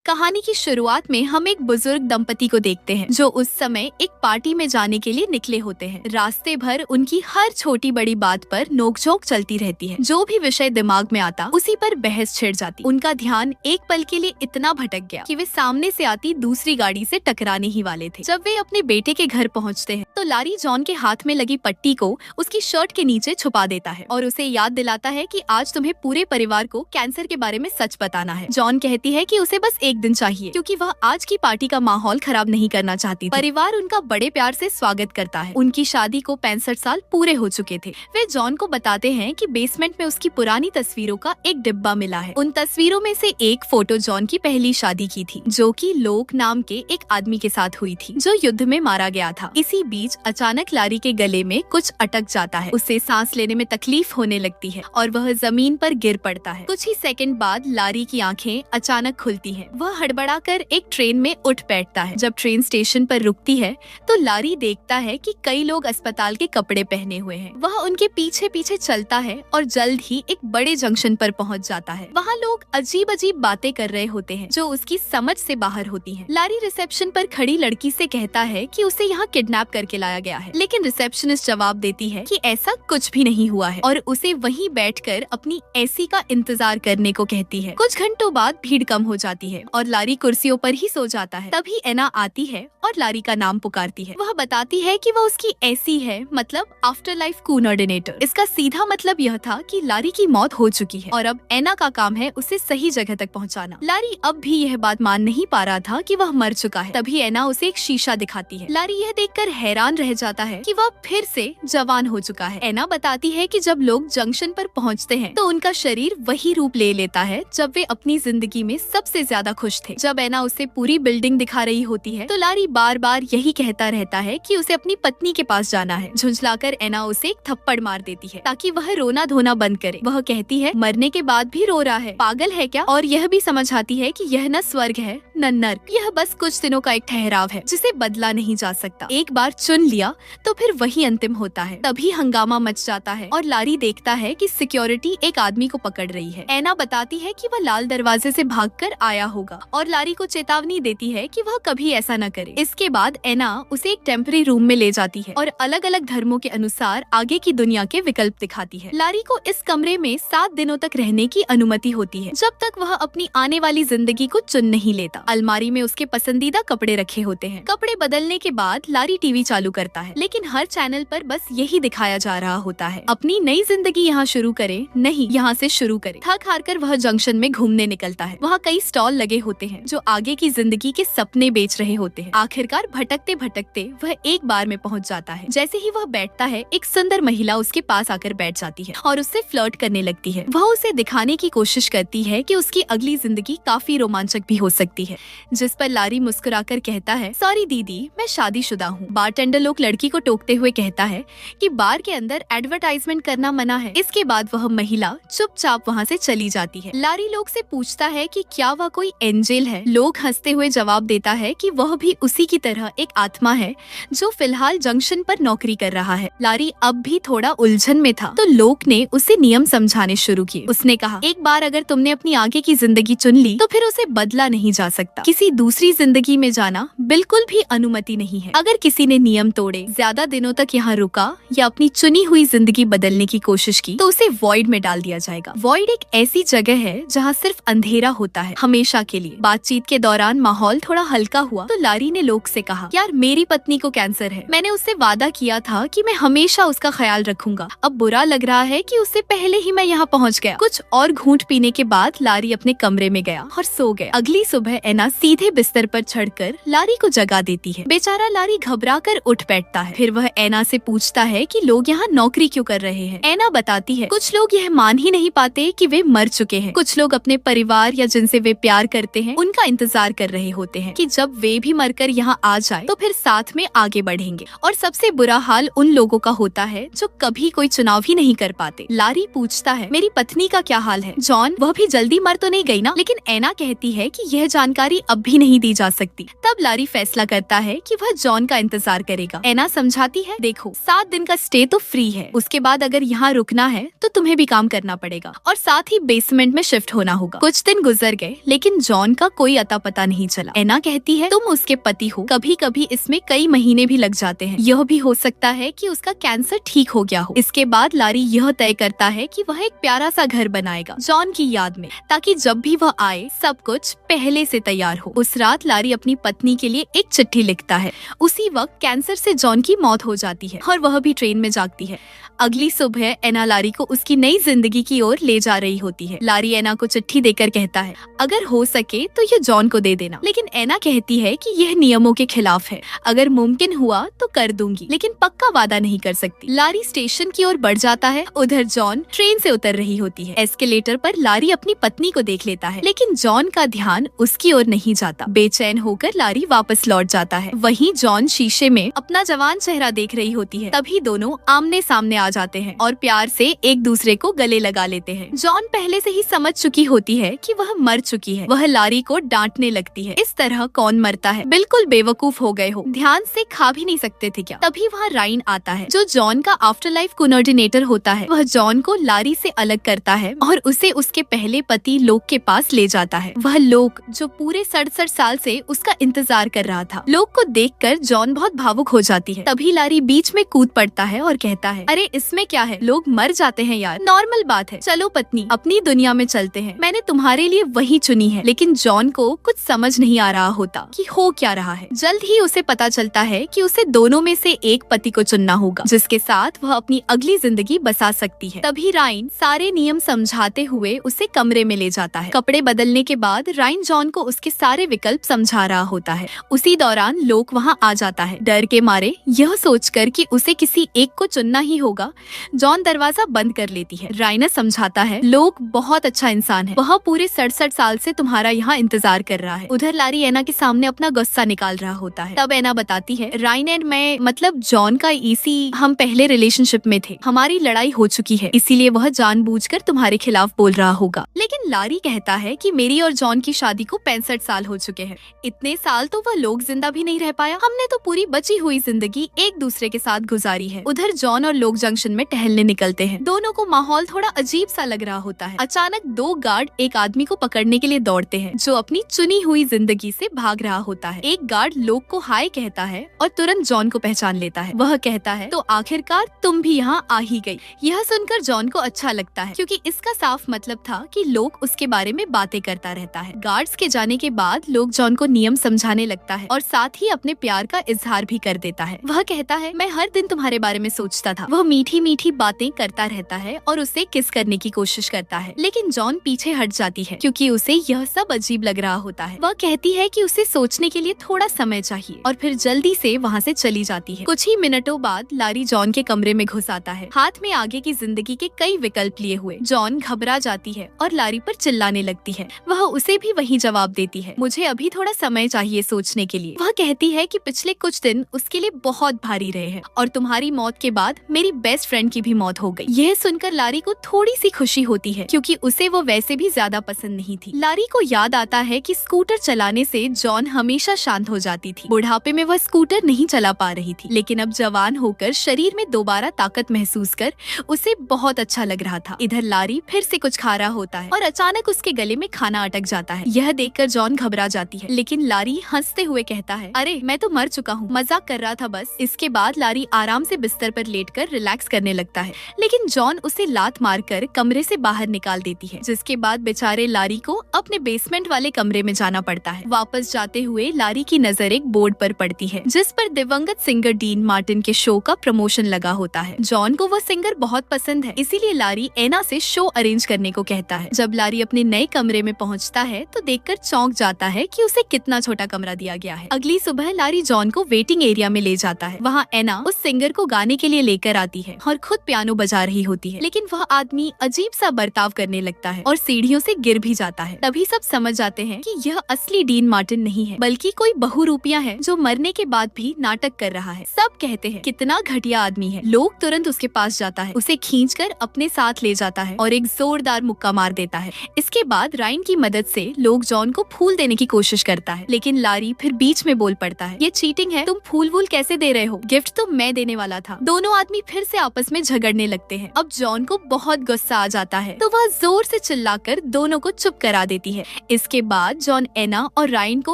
कहानी की शुरुआत में हम एक बुजुर्ग दंपति को देखते हैं जो उस समय एक पार्टी में जाने के लिए निकले होते हैं। रास्ते भर उनकी हर छोटी बड़ी बात पर नोकझोंक चलती रहती है। जो भी विषय दिमाग में आता उसी पर बहस छिड़ जाती। उनका ध्यान एक पल के लिए इतना भटक गया कि वे सामने से आती दूसरी गाड़ी से टकराने ही वाले थे। जब वे अपने बेटे के घर पहुँचते हैं तो लारी जॉन के हाथ में लगी पट्टी को उसकी शर्ट के नीचे छुपा देता है और उसे याद दिलाता है कि आज तुम्हें पूरे परिवार को कैंसर के बारे में सच बताना है। जॉन कहती है कि उसे बस एक दिन चाहिए क्योंकि वह आज की पार्टी का माहौल खराब नहीं करना चाहती थी। परिवार उनका बड़े प्यार से स्वागत करता है। उनकी शादी को 65 साल पूरे हो चुके थे। वे जॉन को बताते हैं कि बेसमेंट में उसकी पुरानी तस्वीरों का एक डिब्बा मिला है। उन तस्वीरों में से एक फोटो जॉन की पहली शादी की थी जो कि लोक नाम के एक आदमी के साथ हुई थी जो युद्ध में मारा गया था। इसी बीच अचानक लारी के गले में कुछ अटक जाता है। उसे सांस लेने में तकलीफ होने लगती है और वह जमीन पर गिर पड़ता है। कुछ ही सेकंड बाद लारी की आंखें अचानक खुलती हैं। वह हड़बड़ाकर एक ट्रेन में उठ बैठता है। जब ट्रेन स्टेशन पर रुकती है तो लारी देखता है कि कई लोग अस्पताल के कपड़े पहने हुए हैं। वह उनके पीछे पीछे चलता है और जल्द ही एक बड़े जंक्शन पर पहुंच जाता है। वहाँ लोग अजीब अजीब बातें कर रहे होते हैं जो उसकी समझ से बाहर होती हैं। लारी रिसेप्शन पर खड़ी लड़की से कहता है कि उसे यहाँ किडनैप करके लाया गया है, लेकिन रिसेप्शनिस्ट जवाब देती है कि ऐसा कुछ भी नहीं हुआ है और उसे वहीं बैठकर अपनी एसी का इंतजार करने को कहती है। कुछ घंटों बाद भीड़ कम हो जाती है और लारी कुर्सियों पर ही सो जाता है। तभी एना आती है और लारी का नाम पुकारती है। वह बताती है कि वह उसकी ऐसी है, मतलब आफ्टर लाइफ कोऑर्डिनेटर। इसका सीधा मतलब यह था कि लारी की मौत हो चुकी है और अब एना का काम है उसे सही जगह तक पहुंचाना। लारी अब भी यह बात मान नहीं पा रहा था कि वह मर चुका है। तभी एना उसे एक शीशा दिखाती है। लारी यह देखकर हैरान रह जाता है कि वह फिर से जवान हो चुका है। एना बताती है कि जब लोग जंक्शन पर पहुंचते हैं तो उनका शरीर वही रूप ले लेता है जब वे अपनी जिंदगी में सबसे ज्यादा खुश थे। जब एना उसे पूरी बिल्डिंग दिखा रही होती है तो लारी बार बार यही कहता रहता है कि उसे अपनी पत्नी के पास जाना है। झुंझलाकर एना उसे एक थप्पड़ मार देती है ताकि वह रोना धोना बंद करे। वह कहती है मरने के बाद भी रो रहा है, पागल है क्या? और यह भी समझाती है कि यह न स्वर्ग है न नर्क, यह बस कुछ दिनों का एक ठहराव है जिसे बदला नहीं जा सकता। एक बार चुन लिया तो फिर वही अंतिम होता है। तभी हंगामा मच जाता है और लारी देखता है कि सिक्योरिटी एक आदमी को पकड़ रही है। एना बताती है कि वह लाल दरवाजे से भागकर आया होगा और लारी को चेतावनी देती है कि वह कभी ऐसा न करे। इसके बाद एना उसे एक टेम्पररी रूम में ले जाती है और अलग अलग धर्मों के अनुसार आगे की दुनिया के विकल्प दिखाती है। लारी को इस कमरे में 7 दिनों तक रहने की अनुमति होती है जब तक वह अपनी आने वाली जिंदगी को चुन नहीं लेता। अलमारी में उसके पसंदीदा कपड़े रखे होते हैं। कपड़े बदलने के बाद लारी टीवी चालू करता है, लेकिन हर चैनल पर बस यही दिखाया जा रहा होता है, अपनी नई जिंदगी यहाँ शुरू करे, नहीं यहाँ से शुरू करे। थक हार कर वह जंक्शन में घूमने निकलता है। वहाँ कई स्टॉल लगे होते हैं जो आगे की जिंदगी के सपने बेच रहे होते हैं। आखिरकार भटकते भटकते वह एक बार में पहुँच जाता है। जैसे ही वह बैठता है एक सुंदर महिला उसके पास आकर बैठ जाती है और उससे फ्लर्ट करने लगती है। वह उसे दिखाने की कोशिश करती है कि उसकी अगली जिंदगी काफी रोमांचक भी हो सकती है, जिस पर लारी मुस्कुराकर कहता है सॉरी दीदी, मैं शादीशुदा हूँ। बारटेंडर लोग लड़की को टोकते हुए कहता है कि बार के अंदर एडवर्टाइजमेंट करना मना है। इसके बाद वह महिला चुपचाप वहाँ से चली जाती है। लारी लोग से पूछता है कि क्या वह कोई एंजेल है। लोग हंसते हुए जवाब देता है कि वह भी उसी की तरह एक आत्मा है जो फिलहाल जंक्शन पर नौकरी कर रहा है। लारी अब भी थोड़ा उलझन में था तो लोग ने उसे नियम समझाने शुरू किए। उसने कहा एक बार अगर तुमने अपनी आगे की जिंदगी चुन ली तो फिर उसे बदला नहीं जा सकता। किसी दूसरी जिंदगी में जाना बिल्कुल भी अनुमति नहीं है। अगर किसी ने नियम तोड़े, ज्यादा दिनों तक यहाँ रुका या अपनी चुनी हुई जिंदगी बदलने की कोशिश की तो उसे वॉइड में डाल दिया जाएगा। वॉइड एक ऐसी जगह है जहाँ सिर्फ अंधेरा होता है हमेशा के लिए। बातचीत के दौरान माहौल थोड़ा हल्का हुआ तो लारी ने लोग से कहा यार मेरी पत्नी को कैंसर है, मैंने उससे वादा किया था कि मैं हमेशा उसका ख्याल रखूंगा। अब बुरा लग रहा है कि उससे पहले ही मैं यहाँ पहुँच गया। कुछ और घूंट पीने के बाद लारी अपने कमरे में गया और सो गया। अगली सुबह एना सीधे बिस्तर पर चढ़कर लारी को जगा देती है। बेचारा लारी घबरा कर उठ बैठता है। फिर वह एना से पूछता है कि लोग यहाँ नौकरी क्यों कर रहे हैं। एना बताती है कुछ लोग यह मान ही नहीं पाते कि वे मर चुके हैं। कुछ लोग अपने परिवार या जिनसे वे प्यार करते हैं उनका इंतजार कर रहे होते हैं कि जब वे भी मरकर यहाँ आ जाए तो फिर साथ में आगे बढ़ेंगे। और सबसे बुरा हाल उन लोगों का होता है जो कभी कोई चुनाव ही नहीं कर पाते। लारी पूछता है मेरी पत्नी का क्या हाल है जॉन, वह भी जल्दी मर तो नहीं गई ना? लेकिन एना कहती है कि यह जानकारी अब भी नहीं दी जा सकती। तब लारी फैसला करता है कि वह जॉन का इंतजार करेगा। एना समझाती है देखो 7 दिन का स्टे तो फ्री है, उसके बाद अगर यहाँ रुकना है तो तुम्हें भी काम करना पड़ेगा और साथ ही बेसमेंट में शिफ्ट होना होगा। कुछ दिन गुजर गए लेकिन जॉन का कोई अता पता नहीं चला। एना कहती है तुम उसके पति हो, कभी कभी इसमें कई महीने भी लग जाते हैं, यह भी हो सकता है कि उसका कैंसर ठीक हो गया हो। इसके बाद लारी यह तय करता है कि वह एक प्यारा सा घर बनाएगा जॉन की याद में, ताकि जब भी वह आए सब कुछ पहले से तैयार हो। उस रात लारी अपनी पत्नी के लिए एक चिट्ठी लिखता है। उसी वक्त कैंसर से जॉन की मौत हो जाती है और वह भी ट्रेन में जागती है। अगली सुबह एना लारी को उसकी नई जिंदगी की ओर ले जा रही होती है। लारी एना को चिट्ठी देकर कहता है अगर हो सके तो ये जॉन को दे देना, लेकिन एना कहती है कि यह नियमों के खिलाफ है। अगर मुमकिन हुआ तो कर दूंगी, लेकिन पक्का वादा नहीं कर सकती। लारी स्टेशन की ओर बढ़ जाता है। उधर जॉन ट्रेन से उतर रही होती है। एस्केलेटर पर लारी अपनी पत्नी को देख लेता है, लेकिन जॉन का ध्यान उसकी ओर नहीं जाता। बेचैन होकर लारी वापस लौट जाता है। वहीं जॉन शीशे में अपना जवान चेहरा देख रही होती है। तभी दोनों आमने सामने आ जाते हैं और प्यार से एक दूसरे को गले लगा लेते हैं। जॉन पहले से ही समझ चुकी होती है कि वह मर चुकी है। वह लारी को डांटने लगती है, इस तरह कौन मरता है, बिल्कुल बेवकूफ हो गए हो, ध्यान से खा भी नहीं सकते थे क्या। तभी वहाँ राइन आता है जो जॉन का आफ्टर लाइफ कोऑर्डिनेटर होता है। वह जॉन को लारी से अलग करता है और उसे उसके पहले पति लोक के पास ले जाता है। वह लोक जो पूरे 67 साल से उसका इंतजार कर रहा था। लोक को देखकर जॉन बहुत भावुक हो जाती है। तभी लारी बीच में कूद पड़ता है और कहता है अरे इसमें क्या है, लोग मर जाते हैं यार, नॉर्मल बात है, चलो पत्नी अपनी दुनिया में चलते हैं, मैंने तुम्हारे लिए वही चुनी है। लेकिन जॉन को कुछ समझ नहीं आ रहा होता कि हो क्या रहा है। जल्द ही उसे पता चलता है कि उसे दोनों में से एक पति को चुनना होगा जिसके साथ वह अपनी अगली जिंदगी बसा सकती है। तभी राइन सारे नियम समझाते हुए उसे कमरे में ले जाता है। कपड़े बदलने के बाद राइन जॉन को उसके सारे विकल्प समझा रहा होता है। उसी दौरान लोक वहाँ आ जाता है। डर के मारे यह सोचकर कि उसे किसी एक को चुनना ही होगा, जॉन दरवाजा बंद कर लेती है। राइना समझाता है लोक बहुत अच्छा इंसान है, वह पूरे 67 साल से तुम्हारा यहाँ इंतजार कर रहा है। उधर लारी एना के सामने अपना गुस्सा निकाल रहा होता है। तब एना बताती है राइन एंड मैं मतलब जॉन का ईसी, हम पहले रिलेशनशिप में थे, हमारी लड़ाई हो चुकी है, इसीलिए वह जानबूझकर तुम्हारे खिलाफ बोल रहा होगा। लेकिन लारी कहता है कि मेरी और जॉन की शादी को 65 साल हो चुके हैं, इतने साल तो वह लोग जिंदा भी नहीं रह पाया, हमने तो पूरी बची हुई जिंदगी एक दूसरे के साथ गुजारी है। उधर जॉन और लोग जंक्शन में टहलने निकलते हैं। दोनों को माहौल थोड़ा अजीब सा लग रहा होता है। अचानक दो गार्ड एक आदमी को पकड़ने के लिए दौड़ते हैं जो अपनी चुनी हुई जिंदगी से भाग रहा होता है। एक गार्ड लोग को हाय कहता है और तुरंत जॉन को पहचान लेता है। वह कहता है तो आखिरकार तुम भी यहाँ आ ही गई। यह सुनकर जॉन को अच्छा लगता है क्योंकि इसका साफ मतलब था कि लोग उसके बारे में बातें करता रहता है। गार्ड्स के जाने के बाद लोग जॉन को नियम समझाने लगता है और साथ ही अपने प्यार का इजहार भी कर देता है। वह कहता है मैं हर दिन तुम्हारे बारे में सोचता था। वह मीठी मीठी बातें करता रहता है और उसे किस करने की कोशिश करता है, लेकिन जॉन पीछे हट जाती है क्योंकि उसे यह सब अजीब लग रहा होता है। वह कहती है कि उसे सोचने के लिए थोड़ा समय चाहिए और फिर जल्दी से वहाँ से चली जाती है। कुछ ही मिनटों बाद लारी जॉन के कमरे में घुस आता है, हाथ में आगे की जिंदगी के कई विकल्प लिए हुए। जॉन घबरा जाती है और लारी पर चिल्लाने लगती है। वह उसे भी वही जवाब देती है, मुझे अभी थोड़ा समय चाहिए सोचने के लिए। वह कहती है कि पिछले कुछ दिन उसके लिए बहुत भारी रहे हैं और तुम्हारी मौत के बाद मेरी बेस्ट फ्रेंड की भी मौत हो गई। यह सुनकर लारी को थोड़ी सी खुशी होती है क्योंकि उसे वो वैसे भी ज्यादा पसंद नहीं थी। लारी को याद आता है कि स्कूटर चलाने से जॉन हमेशा शांत हो जाती थी। बुढ़ापे में वह स्कूटर नहीं चला पा रही थी, लेकिन अब जवान होकर शरीर में दोबारा ताकत महसूस कर उसे बहुत अच्छा लग रहा था। इधर लारी फिर से कुछ खा रहा होता है और अचानक उसके गले में खाना अटक जाता है। यह देखकर जॉन घबरा जाती है, लेकिन लारी हंसते हुए कहता है अरे मैं तो मर चुका हूँ, मजाक कर रहा था बस। इसके बाद लारी आराम से बिस्तर पर लेटकर रिलैक्स करने लगता है, लेकिन जॉन उसे लात मारकर कमरे से बाहर निकाल देती है, जिसके बाद बेचारे लारी को अपने बेसमेंट वाले कमरे में जाना पड़ता है। वापस जाते हुए लारी की नजर एक बोर्ड पर पड़ती है जिस पर दिवंगत सिंगर डीन मार्टिन के शो का प्रमोशन लगा होता है। जॉन को वह सिंगर बहुत पसंद है, इसीलिए लारी एना से शो अरेंज करने को कहता है। जब लारी अपने नए कमरे में पहुंचता है तो देखकर चौंक जाता है कि उसे कितना छोटा कमरा दिया गया है। अगली सुबह लारी जॉन को वेटिंग एरिया में ले जाता है। वहाँ एना उस सिंगर को गाने के लिए लेकर आती है और खुद पियानो बजा रही होती है, लेकिन वह आदमी अजीब सा बर्ताव करने लगता है और सीढ़ियों से गिर भी जाता है। तभी सब समझ जाते हैं कि यह असली डीन मार्टिन नहीं है, बल्कि कोई बहुरूपिया है जो मरने के बाद भी नाटक कर रहा है। सब कहते हैं कितना घटिया आदमी है। लोग तुरंत उसके पास जाता है, उसे खींचकर अपने साथ ले जाता है और एक जोरदार मुक्का मार देता है। इसके बाद राइन की मदद से लोग जॉन को फूल देने की कोशिश करता है, लेकिन लारी फिर बीच में बोल पड़ता है ये चीटिंग है, तुम फूल वूल कैसे दे रहे हो, गिफ्ट तो मैं देने वाला था। दोनों आदमी फिर से से आपस में झगड़ने लगते हैं। अब जॉन को बहुत गुस्सा आ जाता है तो वह जोर से चिल्लाकर दोनों को चुप करा देती है। इसके बाद जॉन एना और रायन को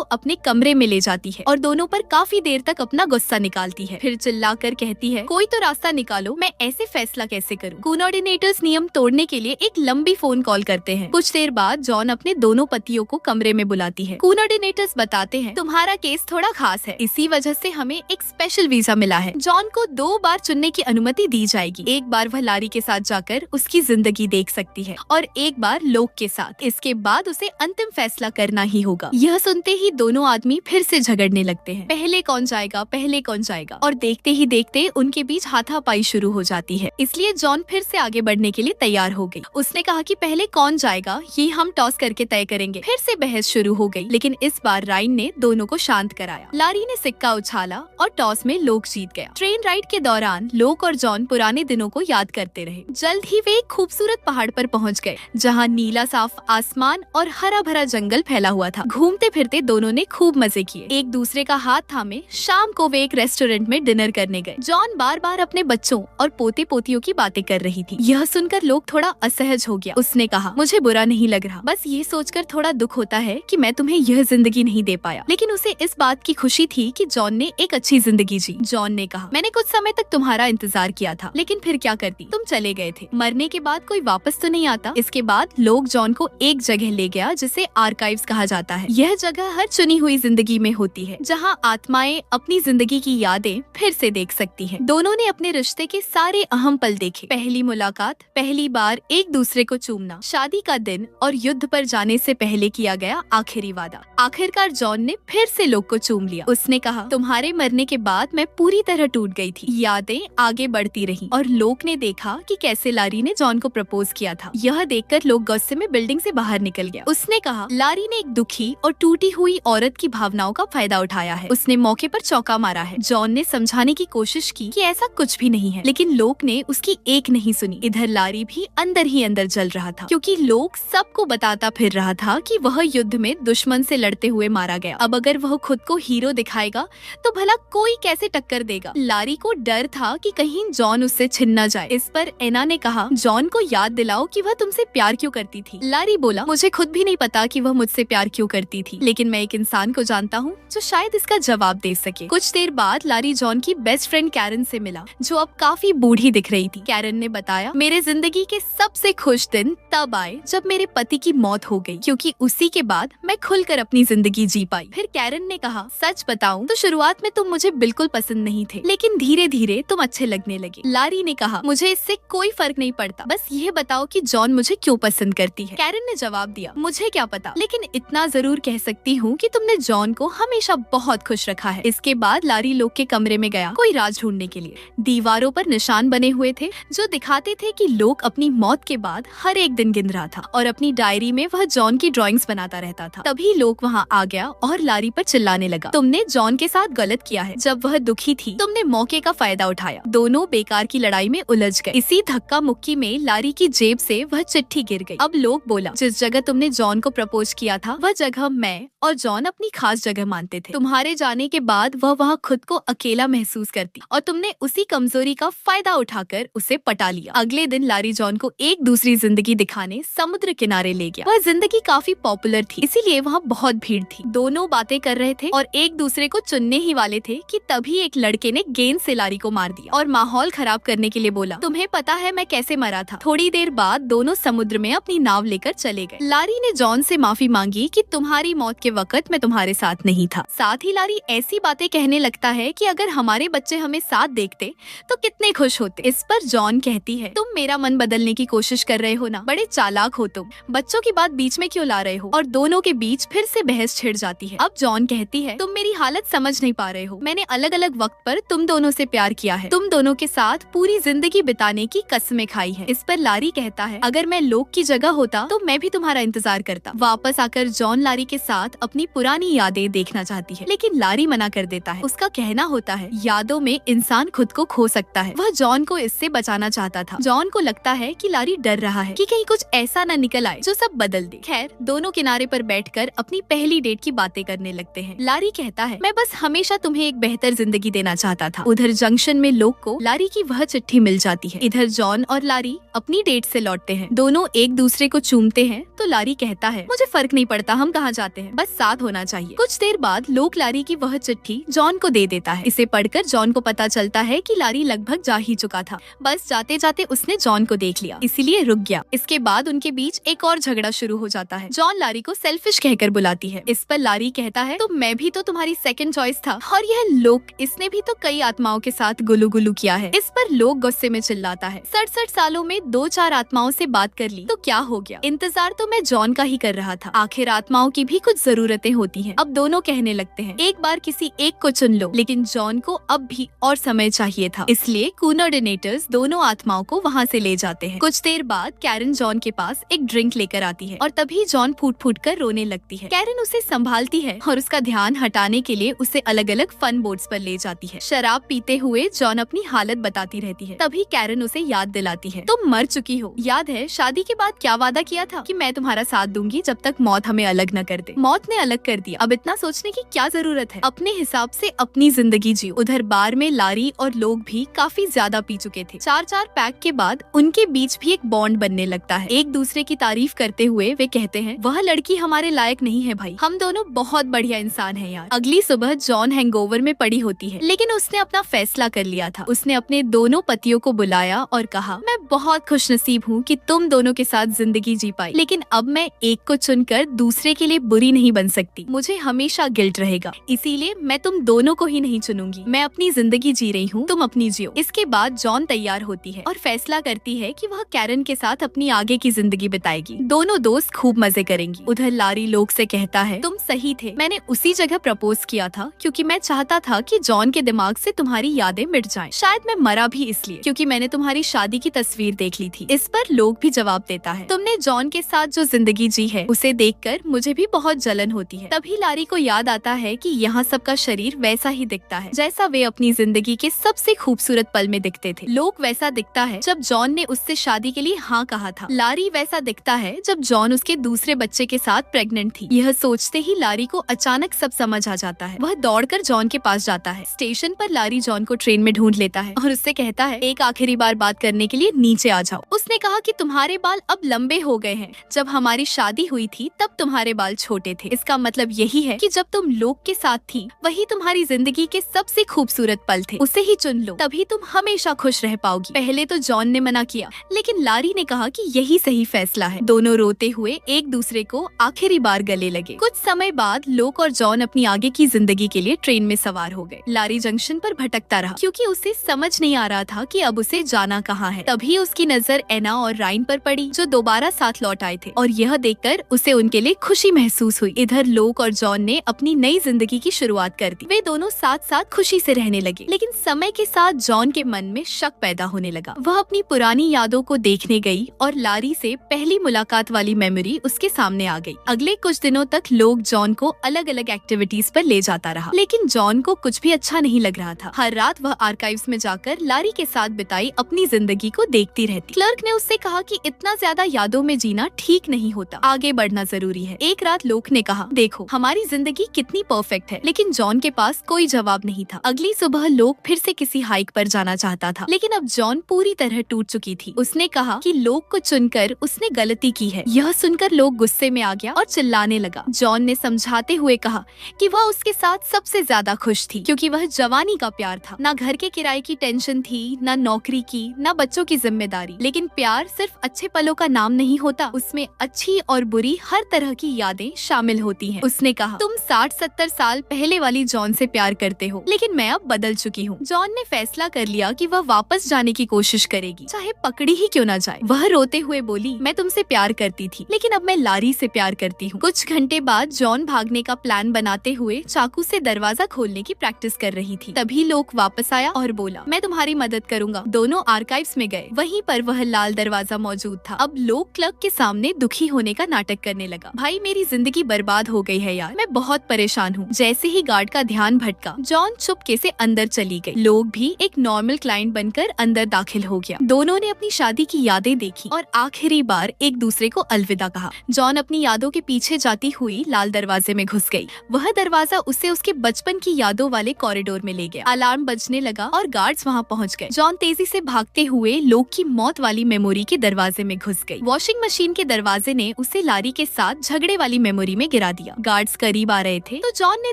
अपने कमरे में ले जाती है और दोनों पर काफी देर तक अपना गुस्सा निकालती है। फिर चिल्लाकर कहती है, कोई तो रास्ता निकालो, मैं ऐसे फैसला कैसे करूं। कोऑर्डिनेटर्स नियम तोड़ने के लिए एक लंबी फोन कॉल करते हैं। कुछ देर बाद जॉन अपने दोनों पतियों को कमरे में बुलाती है। कोऑर्डिनेटर्स बताते हैं, तुम्हारा केस थोड़ा खास है, इसी वजह से हमें एक स्पेशल वीजा मिला है। जॉन को 2 बार चुनने की अनुमति दी जाएगी। एक बार वह लारी के साथ जाकर उसकी जिंदगी देख सकती है और एक बार लोक के साथ। इसके बाद उसे अंतिम फैसला करना ही होगा। यह सुनते ही दोनों आदमी फिर से झगड़ने लगते हैं। पहले कौन जाएगा, पहले कौन जाएगा, और देखते ही देखते उनके बीच हाथापाई शुरू हो जाती है। इसलिए जॉन फिर से आगे बढ़ने के लिए तैयार हो गई। उसने कहा कि पहले कौन जाएगा ये हम टॉस करके तय करेंगे। फिर से बहस शुरू हो गई, लेकिन इस बार रायन ने दोनों को शांत कराया। लारी ने सिक्का उछाला और टॉस में लोक जीत गया। ट्रेन राइड के दौरान लोक और जॉन पुराने दिनों को याद करते रहे। जल्द ही वे एक खूबसूरत पहाड़ पर पहुंच गए, जहां नीला साफ आसमान और हरा भरा जंगल फैला हुआ था। घूमते फिरते दोनों ने खूब मजे किए। एक दूसरे का हाथ थामे शाम को वे एक रेस्टोरेंट में डिनर करने गए। जॉन बार बार अपने बच्चों और पोते पोतियों की बातें कर रही थी। यह सुनकर लोक थोड़ा असहज हो गया। उसने कहा, मुझे बुरा नहीं लग रहा, बस ये सोचकर थोड़ा दुख होता है कि मैं तुम्हें यह जिंदगी नहीं दे पाया। लेकिन उसे इस बात की खुशी थी कि जॉन ने एक अच्छी जिंदगी जी। जॉन ने कहा, मैंने कुछ समय तक तुम्हारा इंतजार किया था, लेकिन फिर क्या करती, तुम चले गए थे। मरने के बाद कोई वापस तो नहीं आता। इसके बाद लोग जॉन को एक जगह ले गया जिसे आर्काइव्स कहा जाता है। यह जगह हर चुनी हुई जिंदगी में होती है, जहाँ आत्माएं अपनी जिंदगी की यादें फिर से देख सकती हैं। दोनों ने अपने रिश्ते के सारे अहम पल देखे। पहली मुलाकात, पहली बार एक दूसरे को चूमना, शादी का दिन और युद्ध पर जाने से पहले किया गया आखिरी वादा। आखिरकार जॉन ने फिर से लोग को चूम लिया। उसने कहा, तुम्हारे मरने के बाद मैं पूरी तरह टूट गई थी। यादें आगे बढ़ती रही और लोग ने देखा कि कैसे लारी ने जॉन को प्रपोज किया था। यह देखकर लोग गुस्से में बिल्डिंग से बाहर निकल गया। उसने कहा, लारी ने एक दुखी और टूटी हुई औरत की भावनाओं का फायदा उठाया है। उसने मौके पर चौका मारा है। जॉन ने समझाने की कोशिश की कि ऐसा कुछ भी नहीं है, लेकिन लोग ने उसकी एक नहीं सुनी। इधर लारी भी अंदर ही अंदर जल रहा था, क्योंकि लोग सबको बताता फिर रहा था कि वह युद्ध में दुश्मन से लड़ते हुए मारा गया। अब अगर वह खुद को हीरो दिखाएगा तो भला कोई कैसे टक्कर देगा। लारी को डर था कि कहीं जॉन उससे छिन न जाए। इस पर एना ने कहा, जॉन को याद दिलाओ कि वह तुमसे प्यार क्यों करती थी। लारी बोला, मुझे खुद भी नहीं पता कि वह मुझसे प्यार क्यों करती थी, लेकिन मैं एक इंसान को जानता हूँ जो शायद इसका जवाब दे सके। कुछ देर बाद लारी जॉन की बेस्ट फ्रेंड कैरन से मिला, जो अब काफी बूढ़ी दिख रही थी। कैरन ने बताया, मेरे जिंदगी के सबसे खुश दिन तब आए जब मेरे पति की मौत हो गई, क्योंकि उसी के बाद मैं खुलकर अपनी जिंदगी जी पाई। फिर कैरन ने कहा, सच बताऊं तो शुरुआत में तुम मुझे बिल्कुल पसंद नहीं थे, लेकिन धीरे धीरे तुम अच्छे लगने लगे। लारी ने कहा, मुझे इससे कोई फर्क नहीं पड़ता, बस यह बताओ कि जॉन मुझे क्यों पसंद करती है। कैरन ने जवाब दिया, मुझे क्या पता, लेकिन इतना जरूर कह सकती हूँ कि तुमने जॉन को हमेशा बहुत खुश रखा है। इसके बाद लारी लोग के कमरे में गया कोई राज ढूंढने के लिए। दीवारों पर निशान बने हुए थे जो दिखाते थे कि लोग अपनी मौत के बाद हर एक दिन गिन रहा था, और अपनी डायरी में वह जॉन की ड्राइंग्स बनाता रहता था। तभी लोग वहाँ आ गया और लारी पर चिल्लाने लगा, तुमने जॉन के साथ गलत किया है। जब वह दुखी थी तुमने मौके का फायदा उठाया। दोनों बेकार की लड़ाई में उलझ गए। इसी धक्का मुक्की में लारी की जेब से वह चिट्ठी गिर गई। अब लोग बोला, जिस जगह तुमने जॉन को प्रपोज किया था वह जगह मैं और जॉन अपनी खास जगह मानते थे। तुम्हारे जाने के बाद वह वहाँ खुद को अकेला महसूस करती और तुमने उसी कमजोरी का फायदा उठाकर उसे पटा लिया। अगले दिन लारी जॉन को एक दूसरी जिंदगी दिखाने समुद्र किनारे ले गया। वह जिंदगी काफी पॉपुलर थी, इसीलिए वहाँ बहुत भीड़ थी। दोनों बातें कर रहे थे और एक दूसरे को चुनने ही वाले थे कि तभी एक लड़के ने गेंद से लारी को मार दिया और माहौल खराब करने के लिए बोला, तुम्हें पता है मैं कैसे मरा था। थोड़ी देर बाद दोनों समुद्र में अपनी नाव लेकर चले गए। लारी ने जॉन से माफी मांगी कि तुम्हारी मौत के वक्त मैं तुम्हारे साथ नहीं था। साथ ही लारी ऐसी बातें कहने लगता है कि अगर हमारे बच्चे हमें साथ देखते तो कितने खुश होते। इस पर जॉन कहती है, तुम मेरा मन बदलने की कोशिश कर रहे हो ना, बड़े चालाक हो तुम, बच्चों की बात बीच में क्यों ला रहे हो। और दोनों के बीच फिर से बहस छिड़ जाती है। अब जॉन कहती है, तुम मेरी हालत समझ नहीं पा रहे हो, मैंने अलग अलग वक्त पर तुम दोनों से प्यार किया है, तुम दोनों के साथ पूरी जिंदगी बिताने की कसमें खाई है। इस पर लारी कहता है, अगर मैं लोग की जगह होता तो मैं भी तुम्हारा इंतजार करता। वापस आकर जॉन लारी के साथ अपनी पुरानी यादें देखना चाहती है, लेकिन लारी मना कर देता है। उसका कहना होता है, यादों में इंसान खुद को खो सकता है। वह जॉन को इससे बचाना चाहता था। जॉन को लगता है कि लारी डर रहा है कि कहीं कुछ ऐसा न निकल आए जो सब बदल दे। खैर, दोनों किनारे पर बैठकर अपनी पहली डेट की बातें करने लगते हैं। लारी कहता है, मैं बस हमेशा तुम्हें एक बेहतर जिंदगी देना चाहता था। उधर जंक्शन में लोग को लारी की वह चिट्ठी मिल जाती है। इधर जॉन और लारी अपनी डेट से लौटते हैं। दोनों एक दूसरे को चूमते हैं तो लारी कहता है, मुझे फर्क नहीं पड़ता हम कहाँ जाते हैं, बस साथ होना चाहिए। कुछ देर बाद लोक लारी की वह चिट्ठी जॉन को दे देता है। इसे पढ़कर जॉन को पता चलता है कि लारी लगभग जा ही चुका था, बस जाते जाते उसने जॉन को देख लिया, इसीलिए रुक गया। इसके बाद उनके बीच एक और झगड़ा शुरू हो जाता है। जॉन लारी को सेल्फिश कहकर बुलाती है। इस पर लारी कहता है, तो मैं भी तो तुम्हारी सेकंड चॉइस था, और यह लोक, इसने भी तो कई आत्माओं के साथ गुलू गुलू किया है। इस पर लोक गुस्से में चिल्लाता है, 67 सालों में 2-4 आत्माओं से बात कर ली तो क्या हो गया, इंतजार तो मैं जॉन का ही कर रहा था, आखिर आत्माओं की भी कुछ जरूरतें होती हैं। अब दोनों कहने लगते हैं, एक बार किसी एक को चुन लो, लेकिन जॉन को अब भी और समय चाहिए था, इसलिए कोऑर्डिनेटर्स दोनों आत्माओं को वहाँ से ले जाते हैं। कुछ देर बाद कैरन जॉन के पास एक ड्रिंक लेकर आती है और तभी जॉन फूट फूट कर रोने लगती है। कैरन उसे संभालती है और उसका ध्यान हटाने के लिए उसे अलग अलग फन बोर्ड्स पर ले जाती है। शराब पीते हुए जॉन अपनी हालत बताती रहती है। तभी कैरन उसे याद दिलाती है, तुम मर चुकी हो, याद है शादी के बाद क्या वादा किया था कि मैं तुम्हारा साथ दूंगी जब तक मौत हमें अलग न कर दे। मौत ने अलग कर दिया, अब इतना सोचने की क्या जरूरत है, अपने हिसाब से अपनी जिंदगी जियो। उधर बार में लारी और लोग भी काफी ज्यादा पी चुके थे। 4-4 पैक के बाद उनके बीच भी एक बॉन्ड बनने लगता है। एक दूसरे की तारीफ करते हुए वे कहते हैं, वह लड़की हमारे लायक नहीं है भाई, हम दोनों बहुत बढ़िया इंसान हैं यार। अगली सुबह जॉन हैंगओवर में पड़ी होती है, लेकिन उसने अपना फैसला कर लिया था। उसने अपने दोनों पतियों को बुलाया और कहा, मैं बहुत खुशनसीब हूँ कि तुम दोनों के साथ जिंदगी जी पाई, लेकिन अब मैं एक को चुनकर दूसरे के लिए बुरी नहीं बन सकती, मुझे हमेशा गिल्ट रहेगा, इसीलिए मैं तुम दोनों को ही नहीं चुनूंगी। मैं अपनी जिंदगी जी रही हूँ, तुम अपनी जियो। इसके बाद जॉन तैयार होती है और फैसला करती है कि वह कैरन के साथ अपनी आगे की जिंदगी बिताएगी। दोनों दोस्त खूब मजे करेंगी। उधर लारी लोग से कहता है, तुम सही थे, मैंने उसी जगह प्रपोज किया था क्योंकि मैं चाहता था कि जॉन के दिमाग से तुम्हारी यादें मिट जाएं। शायद मैं मरा भी इसलिए क्योंकि मैंने तुम्हारी शादी की तस्वीर देख ली थी। इस पर लोग भी जवाब देता है, तुमने जॉन के साथ जो जिंदगी जी है उसे देखकर मुझे भी बहुत जलन होती है। तभी लारी को याद आता है कि यहाँ सबका शरीर वैसा ही दिखता है जैसा वे अपनी जिंदगी के सबसे खूबसूरत पल में दिखते थे। लोग वैसा दिखता है जब जॉन ने उससे शादी के लिए हाँ कहा था। लारी वैसा दिखता है जब जॉन उसके दूसरे बच्चे के साथ प्रेग्नेंट थी। यह सोचते ही लारी को अचानक सब समझ आ जाता है। वह दौड़कर जॉन के पास जाता है। स्टेशन पर लारी जॉन को ट्रेन में ढूंढ लेता है और उससे कहता है, एक आखिरी बार बात करने के लिए नीचे आ जाओ। उसने कहा कि तुम्हारे बाल अब लंबे हो गए हैं, जब हमारी शादी हुई थी तब तुम्हारे बाल छोटे थे। इसका मतलब यही है कि जब तुम लोग के साथ थी वही तुम्हारी जिंदगी के सबसे खूबसूरत पल थे, उसे ही चुन लो, तभी तुम हमेशा खुश रह पाओगी। पहले तो जॉन ने मना किया, लेकिन लारी ने कहा कि यही सही फैसला है। दोनों रोते हुए एक दूसरे को आखिरी बार गले लगे। कुछ समय बाद लोक और जॉन अपनी आगे की जिंदगी के लिए ट्रेन में सवार हो गए। लारी जंक्शन पर भटकता रहा क्योंकि उसे समझ नहीं आ रहा था कि अब उसे जाना कहाँ है। तभी उसकी नजर एना और राइन पर पड़ी जो दोबारा साथ लौट आए थे और यह देखकर उसे उनके लिए खुशी महसूस हुई। इधर लोक और जॉन ने अपनी नई जिंदगी की शुरुआत कर दी। वे दोनों साथ साथ खुशी से रहने लगे, लेकिन समय के साथ जॉन के मन में शक पैदा होने लगा। वह अपनी पुरानी यादों को देखने गई और लारी से पहली मुलाकात वाली मेमोरी उसके सामने आ गई। अगले कुछ दिनों तक लोग जॉन को अलग अलग एक्टिविटीज पर ले जाता रहा, लेकिन जॉन को कुछ भी अच्छा नहीं लग रहा था। हर रात वह आर्काइव्स में जाकर लारी के साथ बिताई अपनी जिंदगी को देखती रहती। क्लर्क ने उससे कहा कि इतना ज्यादा यादों में जीना ठीक नहीं होता, आगे बढ़ना जरूरी है। एक रात लोक ने कहा, देखो हमारी जिंदगी कितनी परफेक्ट है, लेकिन जॉन के पास कोई जवाब नहीं था। अगली सुबह लोक फिर से किसी हाइक पर जाना चाहता था, लेकिन अब जॉन पूरी तरह टूट चुकी थी। उसने कहा कि लोक को चुनकर उसने गलती की है। यह सुनकर लोक गुस्से में आ गया और चिल्लाने लगा। जॉन ने समझाते हुए कहा कि वह उसके साथ सबसे ज्यादा खुश थी क्योंकि वह जवानी का प्यार था। ना घर के किराए की टेंशन थी, ना नौकरी की, ना बच्चों की जिम्मेदारी। लेकिन प्यार सिर्फ अच्छे पलों का नाम नहीं होता, उसमें अच्छी और बुरी हर तरह की यादें शामिल होती हैं। उसने कहा, तुम 60-70 साल पहले वाली जॉन से प्यार करते हो, लेकिन मैं अब बदल चुकी हूँ। जॉन ने फैसला कर लिया कि वह वापस जाने की कोशिश करेगी, चाहे पकड़ी ही क्यों न जाए। वह रोते हुए बोली, मैं तुमसे प्यार करती थी, लेकिन अब मैं लारी से प्यार करती हूँ। कुछ घंटे बाद जॉन भागने का प्लान बनाते हुए चाकू से दरवाजा खोलने की प्रैक्टिस कर रही थी। तभी लोक वापस आया और बोला, मैं तुम्हारी मदद करूंगा। दोनों आर्काइव्स में गए, वहीं पर वह लाल दरवाजा मौजूद था। अब लोक क्लर्क के सामने दुखी होने का नाटक करने लगा। भाई मेरी जिंदगी बर्बाद हो गई है यार, मैं बहुत परेशान हूँ। जैसे ही गार्ड का ध्यान भटका, जॉन चुपके से अंदर चली गई। लोग भी एक नॉर्मल क्लाइंट बनकर अंदर दाखिल हो गया। दोनों ने अपनी शादी की यादें देखी और आखिरी बार एक दूसरे को अलविदा कहा। जॉन अपनी यादों के पीछे जाती हुई लाल दरवाजे में घुस गई। वह दरवाजा उसे उसके बचपन की यादों वाले कॉरिडोर में ले गया। अलार्म बजने लगा और गार्ड्स वहाँ वहाँ पहुँच गए। जॉन तेजी से भागते हुए लोग की मौत वाली मेमोरी के दरवाजे में घुस गई। वॉशिंग मशीन के दरवाजे ने उसे लारी के साथ झगड़े वाली मेमोरी में गिरा दिया। गार्ड्स करीब आ रहे थे तो जॉन ने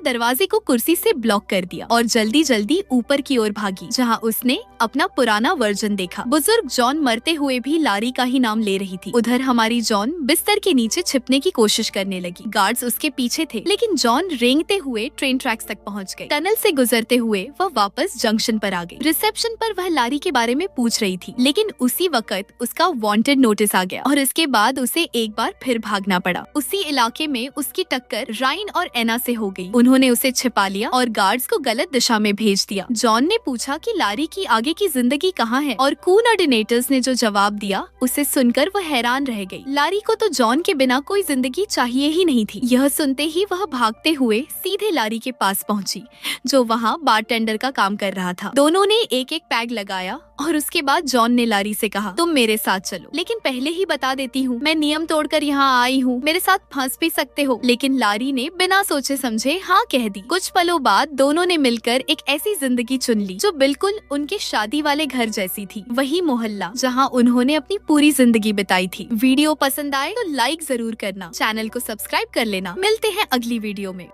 दरवाजे को कुर्सी से ब्लॉक कर दिया और जल्दी जल्दी ऊपर की ओर भागी, जहाँ उसने अपना पुराना वर्जन देखा। बुजुर्ग जॉन मरते हुए भी लारी का ही नाम ले रही थी। उधर हमारी जॉन बिस्तर के नीचे छिपने की कोशिश करने लगी। गार्ड्स उसके पीछे थे, लेकिन जॉन रेंगते हुए ट्रेन ट्रैक्स तक पहुंच गए। टनल से गुजरते हुए वह वापस जंक्शन पर आ गई। रिसेप्शन पर वह लारी के बारे में पूछ रही थी, लेकिन उसी वक्त उसका वांटेड नोटिस आ गया और इसके बाद उसे एक बार फिर भागना पड़ा। उसी इलाके में उसकी टक्कर राइन और एना से हो गई। उन्होंने उसे छिपा लिया और गार्ड्स को गलत दिशा में भेज दिया। जॉन ने पूछा कि लारी की आगे की जिंदगी कहाँ है और कोऑर्डिनेटर्स ने जो जवाब दिया उसे सुनकर वह हैरान रह गई। लारी को तो जॉन के बिना कोई जिंदगी चाहिए ही नहीं थी। यह सुनते ही वह भागते हुए सीधे लारी के पास पहुंची, जो वहाँ बारटेंडर का काम कर रहा था। दोनों ने एक एक पैग लगाया और उसके बाद जॉन ने लारी से कहा, तुम मेरे साथ चलो, लेकिन पहले ही बता देती हूँ मैं नियम तोड़कर यहाँ आई हूँ, मेरे साथ फंस भी सकते हो। लेकिन लारी ने बिना सोचे समझे हाँ कह दी। कुछ पलों बाद दोनों ने मिलकर एक ऐसी जिंदगी चुन ली जो बिल्कुल उनके शादी वाले घर जैसी थी, वही मोहल्ला जहाँ उन्होंने अपनी पूरी जिंदगी बिताई थी। वीडियो पसंद आए तो लाइक जरूर करना, चैनल को सब्सक्राइब कर लेना। मिलते हैं अगली वीडियो में।